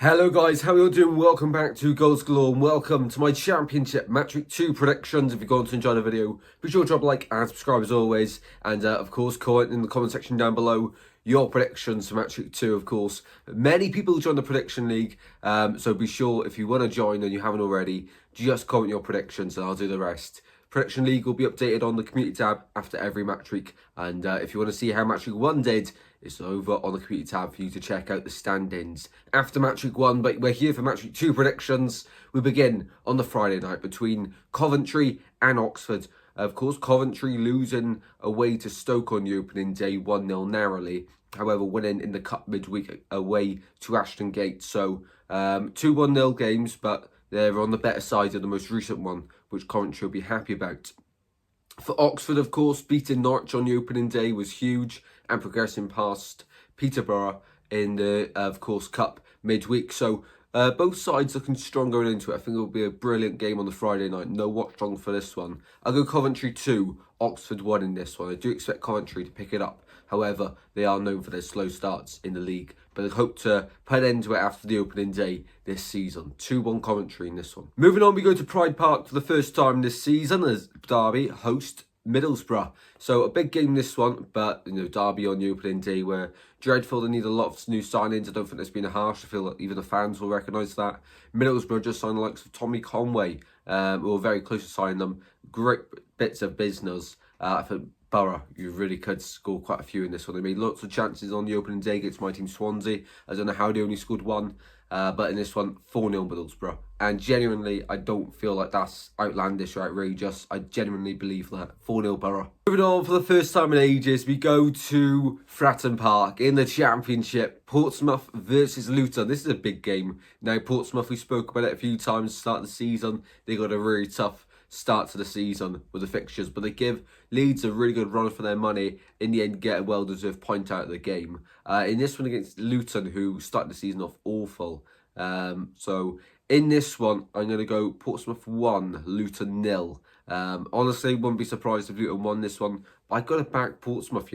Hello guys, how are you all doing? Welcome back to Goals Galore and welcome to my Championship Match Week 2 predictions. If you're going to enjoy the video, be sure to drop a like and subscribe as always. And of course, comment in the comment section down below your predictions for Match Week 2, of course. Many people join the Prediction League, so be sure if you want to join and you haven't already, just comment your predictions and I'll do the rest. Prediction League will be updated on the community tab after every match week, and if you want to see how match week 1 did, it's over on the community tab for you to check out the standings after match week 1. But we're here for match week 2 predictions. We begin on the Friday night between Coventry and Oxford. Of course, Coventry losing away to Stoke on the opening day 1-0 narrowly. However, winning in the cup midweek away to Ashton Gate. So 2-1-0 games, but they're on the better side of the most recent one, which Coventry will be happy about. For Oxford, of course, beating Norwich on the opening day was huge and progressing past Peterborough in the, of course, Cup midweek. So both sides looking strong going into it. I think it will be a brilliant game on the Friday night. No watch wrong for this one. I'll go Coventry 2, Oxford 1 in this one. I do expect Coventry to pick it up. However, they are known for their slow starts in the league. But I hope to put an end to it after the opening day this season. 2-1 Coventry in this one. Moving on, we go to Pride Park for the first time this season as Derby host Middlesbrough. So a big game this one, but Derby on the opening day were dreadful. They need a lot of new signings. I don't think there's been a harsh. I feel like even the fans will recognise that. Middlesbrough just signed the likes of Tommy Conway. We were very close to signing them. Great bits of business. I think Borough, you really could score quite a few in this one. They made lots of chances on the opening day against my team Swansea. I don't know how they only scored one. But in this one, 4-0 Middlesbrough. And genuinely, I don't feel like that's outlandish or outrageous. I genuinely believe that. 4-0 Borough. Moving on, for the first time in ages, we go to Fratton Park in the Championship. Portsmouth versus Luton. This is a big game. Now, Portsmouth, we spoke about it a few times at the start of the season. They got a really tough start to the season with the fixtures, but they give Leeds a really good run for their money. In the end, get a well-deserved point out of the game. In this one against Luton, who started the season off awful. So in this one, I'm going to go Portsmouth 1, Luton 0. Honestly, wouldn't be surprised if Luton won this one, but I got to back Portsmouth,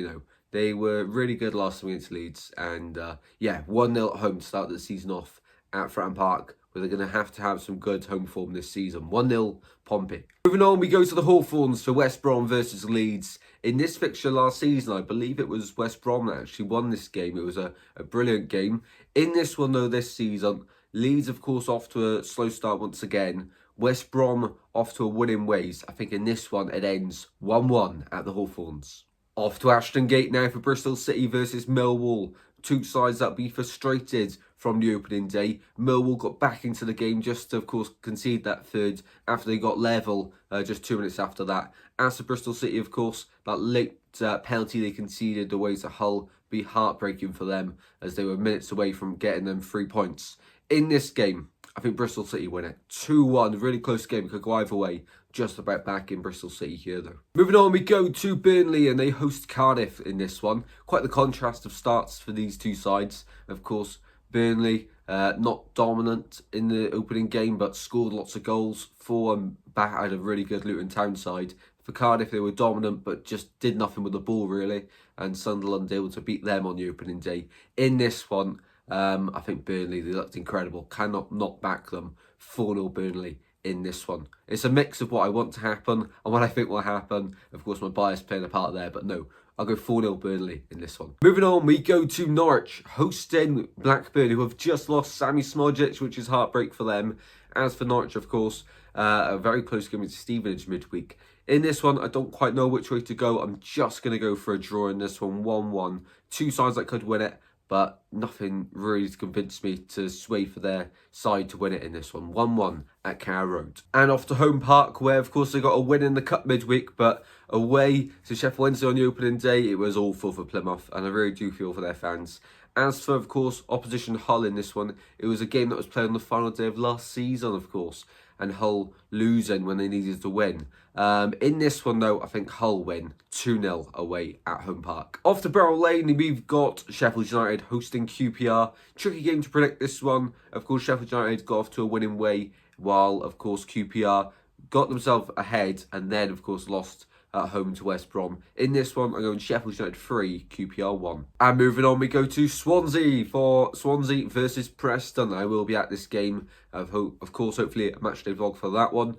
They were really good last time against Leeds, and yeah, 1-0 at home to start the season off at Fratton Park, where they're going to have some good home form this season. 1-0 Pompey. Moving on, we go to the Hawthorns for West Brom versus Leeds. In this fixture last season, I believe it was West Brom that actually won this game. It was a brilliant game. In this one, though, this season, Leeds, of course, off to a slow start once again. West Brom off to a winning ways. I think in this one, it ends 1-1 at the Hawthorns. Off to Ashton Gate now for Bristol City versus Millwall. Two sides that be frustrated from the opening day. Millwall got back into the game just to, of course, concede that third after they got level just 2 minutes after that. As for Bristol City, of course, that late penalty they conceded away to Hull be heartbreaking for them as they were minutes away from getting them 3 points. In this game, I think Bristol City win it. 2-1, really close game, could go either way. Just about back in Bristol City here, though. Moving on, we go to Burnley, and they host Cardiff in this one. Quite the contrast of starts for these two sides. Of course, Burnley, not dominant in the opening game, but scored lots of goals. Fulham back at a really good Luton Town side. For Cardiff, they were dominant, but just did nothing with the ball, really. And Sunderland able to beat them on the opening day. In this one, I think Burnley, they looked incredible. Cannot not back them. 4-0 Burnley in this one. It's a mix of what I want to happen and what I think will happen. Of course, my bias playing a part there, but no, I'll go 4-0 Burnley in this one. Moving on, we go to Norwich, hosting Blackburn, who have just lost Sammy Smodjic, which is heartbreak for them. As for Norwich, of course, a very close game with Stevenage midweek. In this one, I don't quite know which way to go. I'm just going to go for a draw in this one, 1-1. Two sides that could win it, but nothing really to convince me to sway for their side to win it in this one. 1-1 at Carrow Road. And off to Home Park, where, of course, they got a win in the Cup midweek, but away to Sheffield Wednesday on the opening day, it was awful for Plymouth, and I really do feel for their fans. As for, of course, opposition Hull in this one, it was a game that was played on the final day of last season, of course, and Hull losing when they needed to win. In this one, though, I think Hull win 2-0 away at Home Park. Off to Barrow Lane, we've got Sheffield United hosting QPR. Tricky game to predict this one. Of course, Sheffield United got off to a winning way, while, of course, QPR got themselves ahead and then, of course, lost at home to West Brom. In this one, I'm going Sheffield United 3, QPR 1. And moving on, we go to Swansea for Swansea versus Preston. I will be at this game. Of course, hopefully a matchday vlog for that one.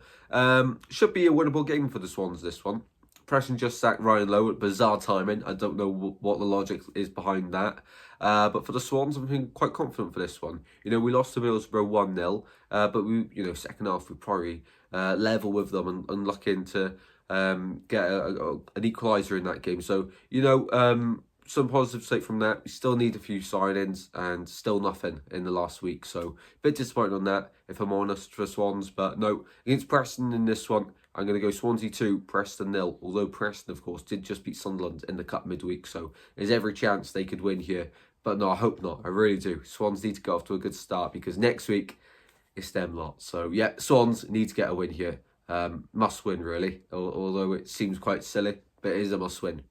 Should be a winnable game for the Swans, this one. Preston just sacked Ryan Lowe at bizarre timing. I don't know what the logic is behind that. But for the Swans, I'm feeling quite confident for this one. You know, we lost to Middlesbrough 1-0, but we, second half we probably level with them and looking to get an equaliser in that game. So, some positive take from that. We still need a few signings and still nothing in the last week. So, a bit disappointed on that, if I'm honest, for Swans. But no, against Preston in this one, I'm going to go Swansea 2, Preston 0. Although Preston, of course, did just beat Sunderland in the Cup midweek. So, there's every chance they could win here. But no, I hope not. I really do. Swans need to get off to a good start because next week, it's them lot. So, yeah, Swans need to get a win here. Must win, really. Although it seems quite silly, but it is a must win.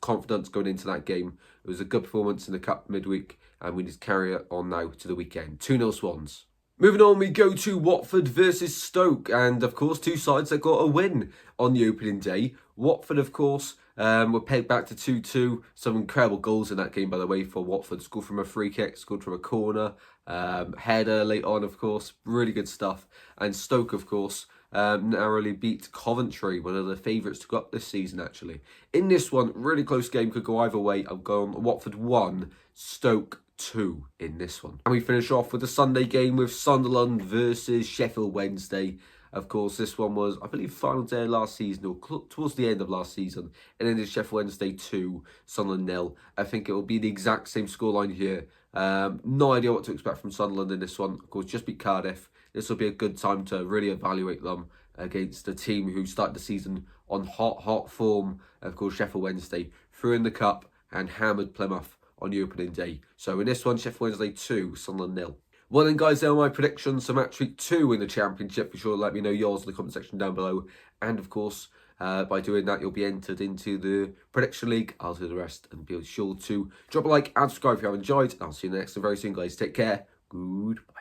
Confidence going into that game. It was a good performance in the Cup midweek, and we need to carry it on now to the weekend. 2-0 Swans. Moving on, we go to Watford versus Stoke, and of course, two sides that got a win on the opening day. Watford, of course, were pegged back to 2-2. Some incredible goals in that game, by the way, for Watford. Scored from a free kick, scored from a corner, header late on, of course. Really good stuff. And Stoke, of course, narrowly beat Coventry, one of the favourites to go up this season, actually. In this one, really close game, could go either way. I've gone Watford 1, Stoke 2 in this one. And we finish off with the Sunday game with Sunderland versus Sheffield Wednesday. Of course, this one was, I believe, final day of last season, or towards the end of last season. And then it's Sheffield Wednesday 2, Sunderland 0. I think it will be the exact same scoreline here. No idea what to expect from Sunderland in this one. Of course, just beat Cardiff. This will be a good time to really evaluate them against a team who started the season on hot form. Of course, Sheffield Wednesday threw in the cup and hammered Plymouth on the opening day. So in this one, Sheffield Wednesday 2, Sunderland 0. Well then, guys, there are my predictions for match week 2 in the Championship. Be sure to let me know yours in the comment section down below. And of course, by doing that, you'll be entered into the prediction league. I'll do the rest, and be sure to drop a like and subscribe if you have enjoyed. I'll see you next time very soon, guys. Take care. Goodbye.